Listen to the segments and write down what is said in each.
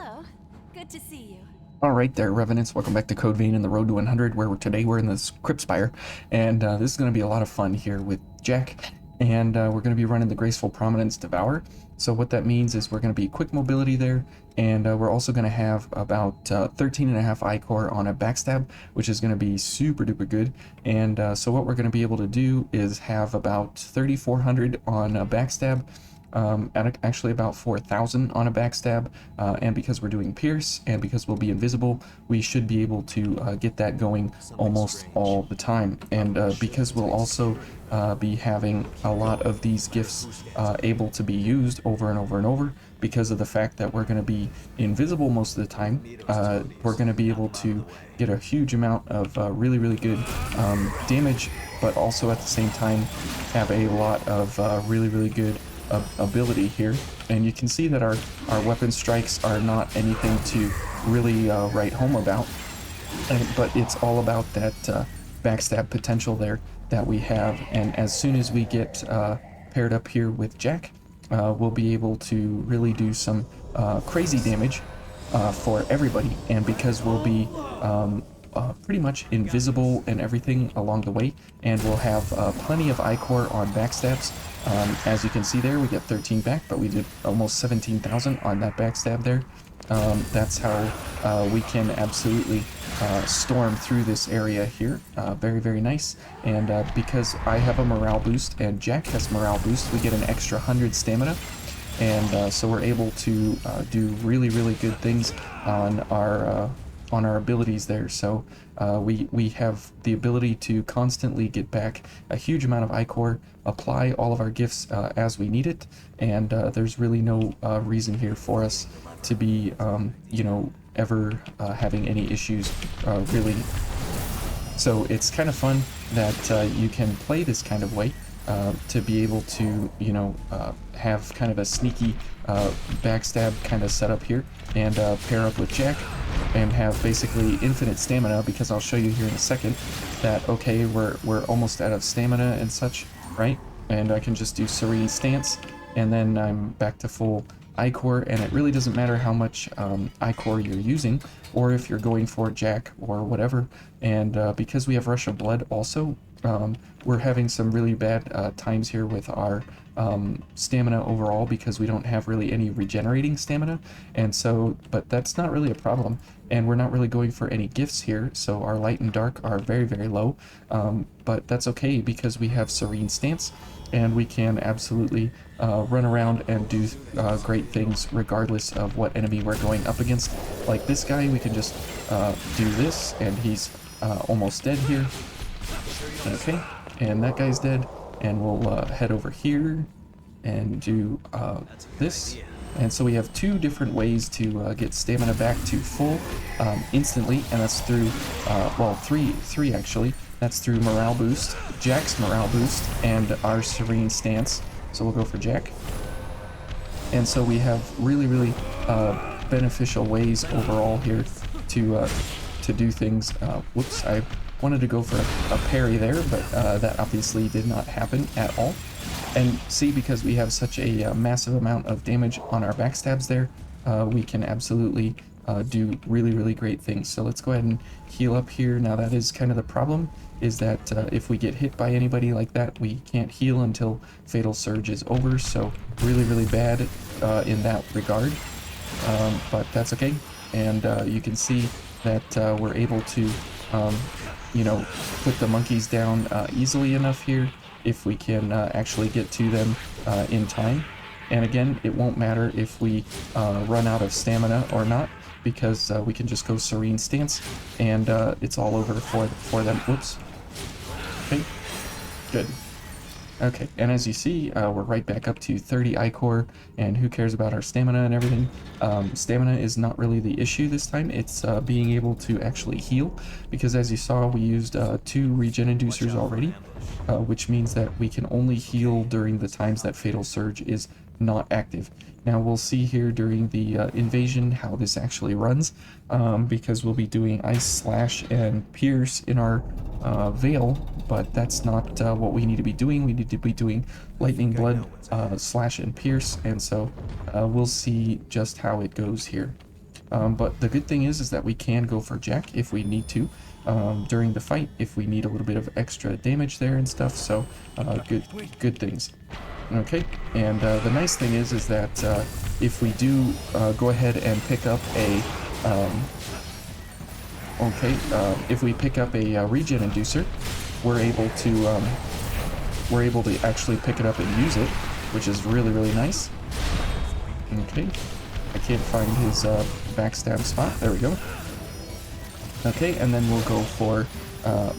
Hello. Good to see you. All right there, Revenants. Welcome back to Code Vein and the Road to 100, where today we're in this Crypt Spire, and this is going to be a lot of fun here with Jack, and we're going to be running the Graceful Prominence Devour. So what that means is we're going to be quick mobility there, and we're also going to have about 13.5 ichor on a backstab, which is going to be super duper good. And so what we're going to be able to do is have about 3,400 on a backstab, actually about 4,000 on a backstab, and because we're doing pierce and because we'll be invisible, we should be able to get that going almost all the time. And because we'll also be having a lot of these gifts able to be used over and over and over, because of the fact that we're going to be invisible most of the time, we're going to be able to get a huge amount of really good damage, but also at the same time have a lot of really good ability here. And you can see that our weapon strikes are not anything to really write home about, but it's all about that backstab potential there that we have. And as soon as we get paired up here with Jack, we'll be able to really do some crazy damage for everybody. And because we'll be pretty much invisible and everything along the way, and we'll have plenty of ichor on backstabs. As you can see there, we get 13 back, but we did almost 17,000 on that backstab there. That's how we can absolutely storm through this area here. Very nice. And because I have a morale boost and Jack has morale boost, we get an extra 100 stamina. And so we're able to do really good things on our abilities there. So we have the ability to constantly get back a huge amount of ichor, apply all of our gifts as we need it, and there's really no reason here for us to be ever having any issues really. So it's kind of fun that you can play this kind of way, to be able to have kind of a sneaky backstab kind of setup here, and pair up with Jack and have basically infinite stamina, because I'll show you here in a second that, okay, we're almost out of stamina and such, right? And I can just do Serene Stance, and then I'm back to full ichor, and it really doesn't matter how much ichor you're using, or if you're going for Jack or whatever. And because we have Rush of Blood also, we're having some really bad times here with our stamina overall, because we don't have really any regenerating stamina. And so, but that's not really a problem, and we're not really going for any gifts here, so our light and dark are very low, but that's okay because we have Serene Stance, and we can absolutely run around and do great things regardless of what enemy we're going up against. Like this guy, we can just do this, and he's almost dead here. Okay, and that guy's dead, and we'll head over here and do this. And so we have two different ways to get stamina back to full instantly, and that's through, well, three actually. That's through morale boost, Jack's morale boost, and our Serene Stance. So we'll go for Jack. And so we have really beneficial ways overall here to do things. Whoops, I wanted to go for a parry there, but that obviously did not happen at all. And see, because we have such a massive amount of damage on our backstabs there, we can absolutely do really great things. So let's go ahead and heal up here. Now that is kind of the problem, is that if we get hit by anybody like that, we can't heal until Fatal Surge is over. So really bad in that regard, but that's okay. And you can see that we're able to put the monkeys down easily enough here, if we can actually get to them in time. And again, it won't matter if we run out of stamina or not, because we can just go Serene Stance, and it's all over for them. Whoops. Okay, good. Okay, and as you see, we're right back up to 30 ichor, and who cares about our stamina and everything? Stamina is not really the issue this time. It's being able to actually heal, because as you saw, we used 2 regen inducers already, which means that we can only heal during the times that Fatal Surge is not active. Now we'll see here during the invasion how this actually runs, because we'll be doing Ice Slash and Pierce in our Veil, but that's not what we need to be doing. We need to be doing Lightning Blood, Slash, and Pierce, and so we'll see just how it goes here. But the good thing is that we can go for Jack if we need to during the fight, if we need a little bit of extra damage there and stuff. So good things. Okay, and the nice thing is that if we do go ahead and pick up a if we pick up a regen inducer, we're able to actually pick it up and use it, which is really nice. Okay, I can't find his backstab spot. There we go. Okay, and then we'll go for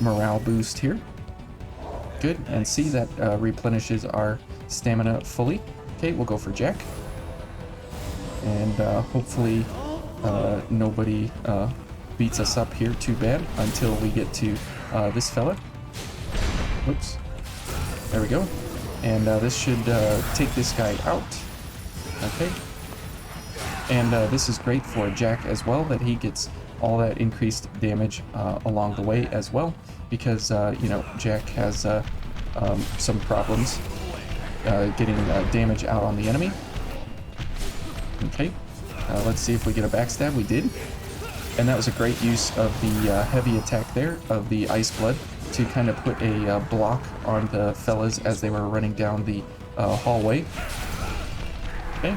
morale boost here. Good, and see that replenishes our stamina fully. Okay, we'll go for Jack, and hopefully nobody beats us up here too bad until we get to this fella. Oops, there we go, and this should take this guy out. Okay, and this is great for Jack as well, that he gets all that increased damage along the way as well, because you know, Jack has some problems getting damage out on the enemy. Okay, let's see if we get a backstab. We did, and that was a great use of the heavy attack there of the Ice Blood to kind of put a block on the fellas as they were running down the hallway. Okay.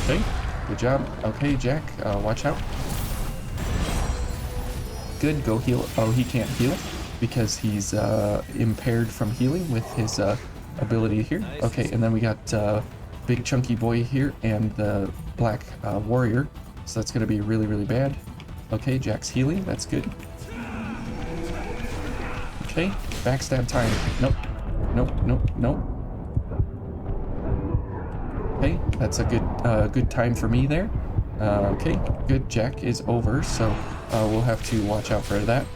Okay, good job. Okay, Jack, watch out. Good, go heal. Oh, he can't heal because he's impaired from healing with his ability here. Okay, and then we got Big Chunky Boy here and the Black Warrior. So that's going to be really bad. Okay, Jack's healing. That's good. Okay, backstab time. Nope. Okay, that's a good time for me there. Okay, good. Jack is over, so we'll have to watch out for that.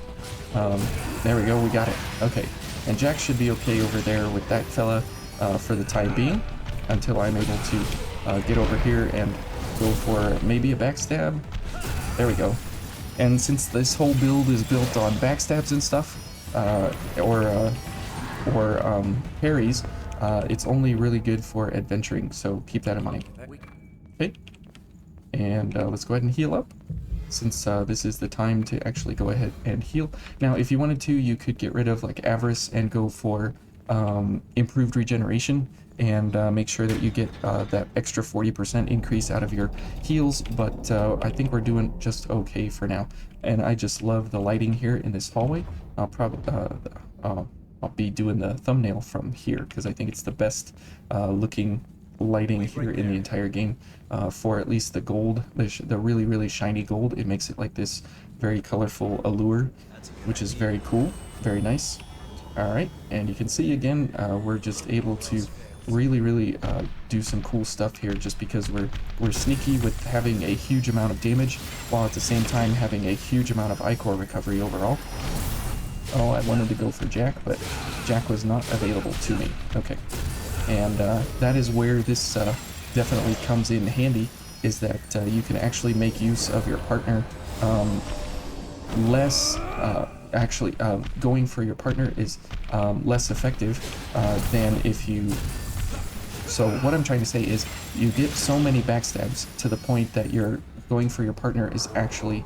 There we go, we got it. Okay, and Jack should be okay over there with that fella for the time being, until I'm able to get over here and go for maybe a backstab. There we go. And since this whole build is built on backstabs and stuff, or parries, it's only really good for adventuring, so keep that in mind. Okay, and let's go ahead and heal up, since this is the time to actually go ahead and heal. Now, if you wanted to, you could get rid of like Avarice and go for improved regeneration, and make sure that you get that extra 40% increase out of your heals, but I think we're doing just okay for now. And I just love the lighting here in this hallway. I'll be doing the thumbnail from here because I think it's the best looking lighting here in the entire game, for at least the gold, the really shiny gold. It makes it like this very colorful allure, which is very cool, very nice. All right, and you can see again, we're just able to really do some cool stuff here, just because we're sneaky with having a huge amount of damage, while at the same time having a huge amount of ichor recovery overall. Oh, I wanted to go for Jack, but Jack was not available to me. Okay, and that is where this definitely comes in handy, is that you can actually make use of your partner less. Actually, going for your partner is less effective than if you... So what I'm trying to say is, you get so many backstabs to the point that you're going for your partner is actually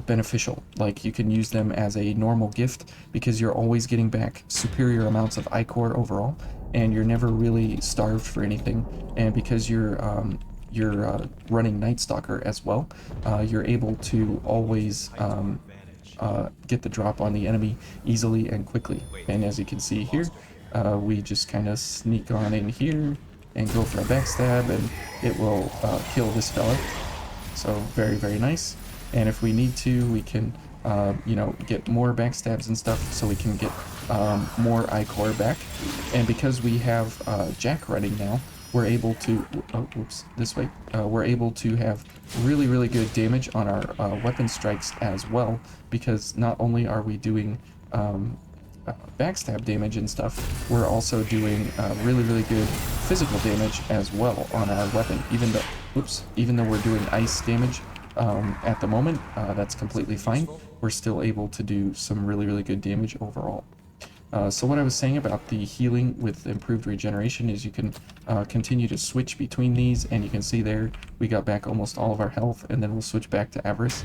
beneficial. Like, you can use them as a normal gift, because you're always getting back superior amounts of ichor overall, and you're never really starved for anything. And because you're running Nightstalker as well, you're able to always get the drop on the enemy easily and quickly. And as you can see here, we just kind of sneak on in here and go for a backstab, and it will kill this fella. So very nice. And if we need to, we can you know, get more backstabs and stuff, so we can get more ichor back. And because we have Jack running now, we're able to, this way, we're able to have really good damage on our weapon strikes as well, because not only are we doing backstab damage and stuff, we're also doing really good physical damage as well on our weapon. Even though we're doing ice damage at the moment, that's completely fine. We're still able to do some really good damage overall. So what I was saying about the healing with improved regeneration is you can continue to switch between these, and you can see there we got back almost all of our health, and then we'll switch back to Avarice.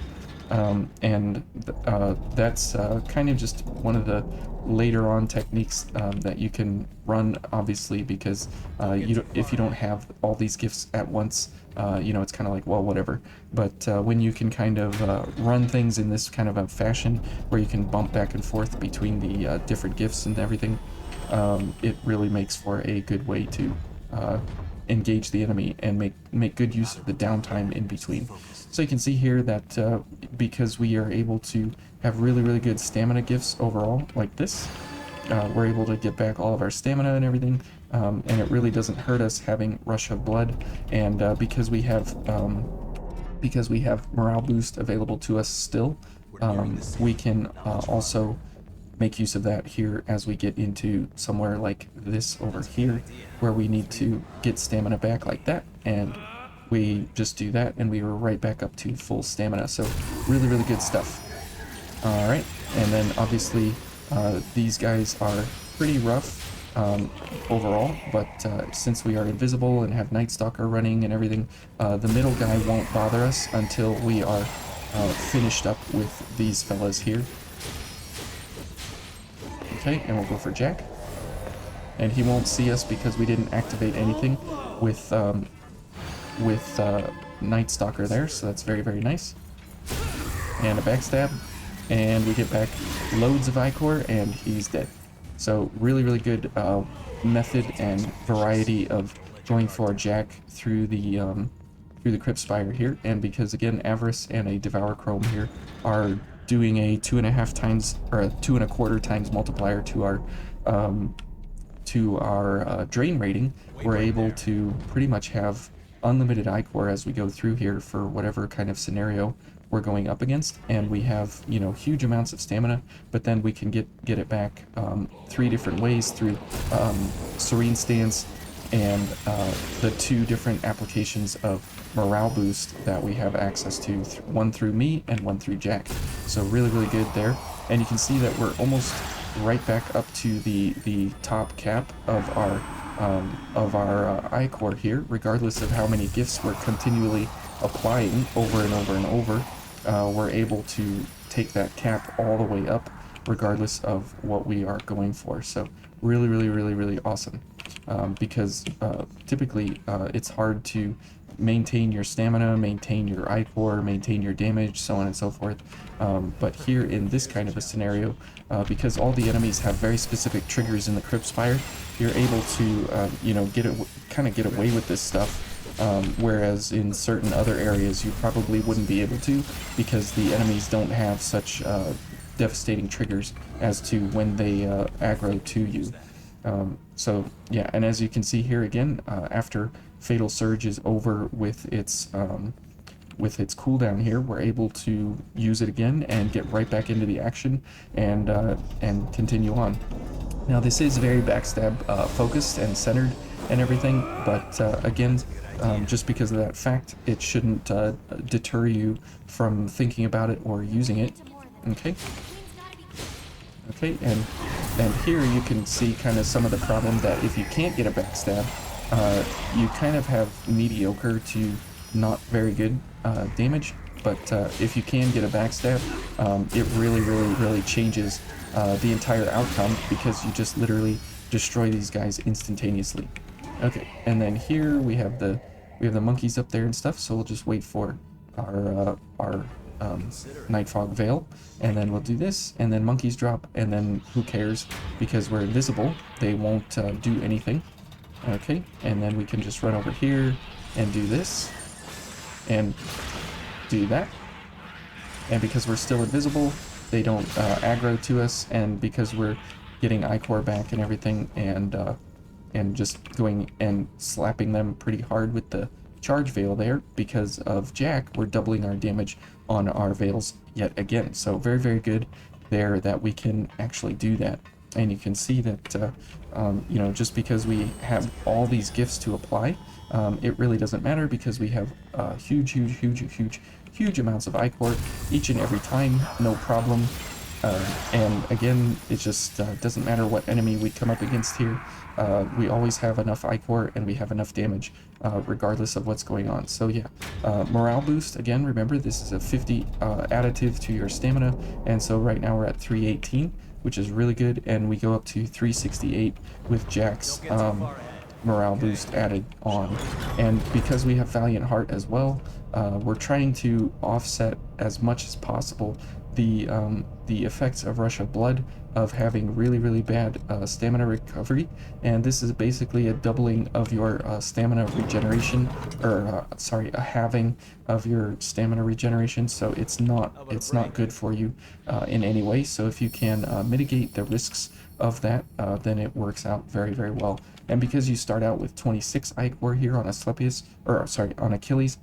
That's kind of just one of the later on techniques that you can run, obviously, because if you don't have all these gifts at once, you know, it's kind of like, well, whatever. But when you can kind of run things in this kind of a fashion where you can bump back and forth between the different gifts and everything, it really makes for a good way to engage the enemy and make good use of the downtime in between. So you can see here that because we are able to have really good stamina gifts overall, like this, we're able to get back all of our stamina and everything, and it really doesn't hurt us having Rush of Blood, and because we have morale boost available to us still, we can also make use of that here as we get into somewhere like this over here, where we need to get stamina back like that, and we just do that and we were right back up to full stamina. So really good stuff. All right, and then obviously these guys are pretty rough overall, but since we are invisible and have Nightstalker running and everything, the middle guy won't bother us until we are finished up with these fellas here. Okay, and we'll go for Jack, and he won't see us because we didn't activate anything with Nightstalker there, so that's very nice. And a backstab, and we get back loads of ichor, and he's dead. So really good method and variety of going for Jack through the Crypt Spire here, and because again Avarice and a Devour Chrome here are doing a 2.5 times or a 2.25 times multiplier to our drain rating, we're able to pretty much have unlimited ichor as we go through here for whatever kind of scenario we're going up against, and we have, you know, huge amounts of stamina, but then we can get it back 3 different ways through Serene Stance and the 2 different applications of morale boost that we have access to, one through me and one through Jack. So really good there, and you can see that we're almost right back up to the top cap of our ichor here, regardless of how many gifts we're continually applying over and over. We're able to take that cap all the way up, regardless of what we are going for. So really awesome, because typically it's hard to maintain your stamina, maintain your ichor, maintain your damage, so on and so forth. But here in this kind of a scenario, because all the enemies have very specific triggers in the Crypt Spire, you're able to, you know, get away with this stuff. Whereas in certain other areas you probably wouldn't be able to, because the enemies don't have such devastating triggers as to when they aggro to you. So yeah, and as you can see here again, after Fatal Surge is over with its cooldown here, we're able to use it again and get right back into the action and continue on. Now this is very backstab focused and centered and everything, but again, just because of that fact, it shouldn't deter you from thinking about it or using it. Okay, and here you can see kind of some of the problem that if you can't get a backstab, you kind of have mediocre to not very good damage, but if you can get a backstab, it really changes the entire outcome, because you just literally destroy these guys instantaneously. Okay, and then here we have the monkeys up there and stuff, so we'll just wait for our Nightfog Veil, and then we'll do this, and then monkeys drop, and then who cares, because we're invisible, they won't do anything. Okay, and then we can just run over here and do this and do that, and because we're still invisible, they don't aggro to us, and because we're getting ichor back and everything, and just going and slapping them pretty hard with the charge veil there, because of Jack, we're doubling our damage on our veils yet again. So very good there that we can actually do that. And you can see that you know, just because we have all these gifts to apply, it really doesn't matter, because we have huge amounts of ichor each and every time, no problem. And again, it just doesn't matter what enemy we come up against here. We always have enough ichor and we have enough damage regardless of what's going on. So yeah, morale boost, again, remember this is a 50 additive to your stamina, and so right now we're at 318, which is really good, and we go up to 368 with Jack's morale boost added on. And because we have Valiant Heart as well, we're trying to offset as much as possible the effects of Rush of Blood, of having really bad stamina recovery, and this is basically a doubling of your stamina regeneration, or sorry, a halving of your stamina regeneration. So it's not good for you in any way. So if you can mitigate the risks of that, then it works out very well. And because you start out with 26 ichor here on Asclepius, or sorry, on Achilles,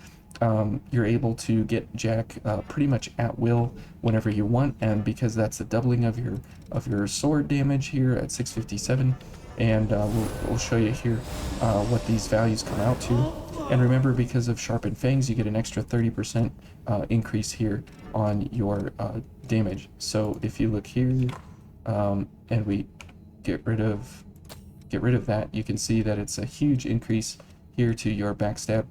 you're able to get Jack pretty much at will whenever you want, and because that's a doubling of your sword damage here at 657, and we'll show you here what these values come out to. And remember, because of Sharpened Fangs, you get an extra 30% increase here on your damage. So if you look here, and we get rid of that, you can see that it's a huge increase here to your backstab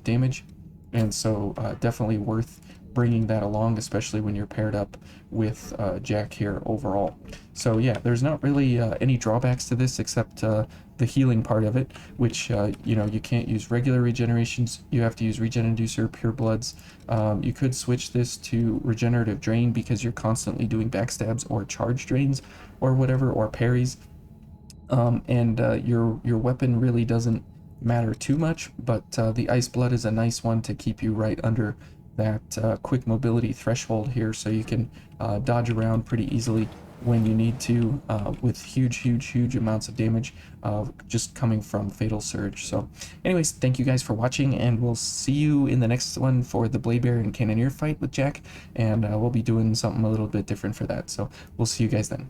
damage. And so definitely worth bringing that along, especially when you're paired up with Jack here overall. So yeah, there's not really any drawbacks to this except the healing part of it, which you know, you can't use regular regenerations. You have to use Regen Inducer, Pure Bloods. You could switch this to Regenerative Drain because you're constantly doing backstabs or charge drains or whatever, or parries. And your weapon really doesn't matter too much, but the Ice Blood is a nice one to keep you right under that quick mobility threshold here, so you can dodge around pretty easily when you need to, with huge amounts of damage just coming from Fatal Surge. So anyways, thank you guys for watching, and we'll see you in the next one for the Blade Bear and Cannoneer fight with Jack, and we'll be doing something a little bit different for that. So we'll see you guys then.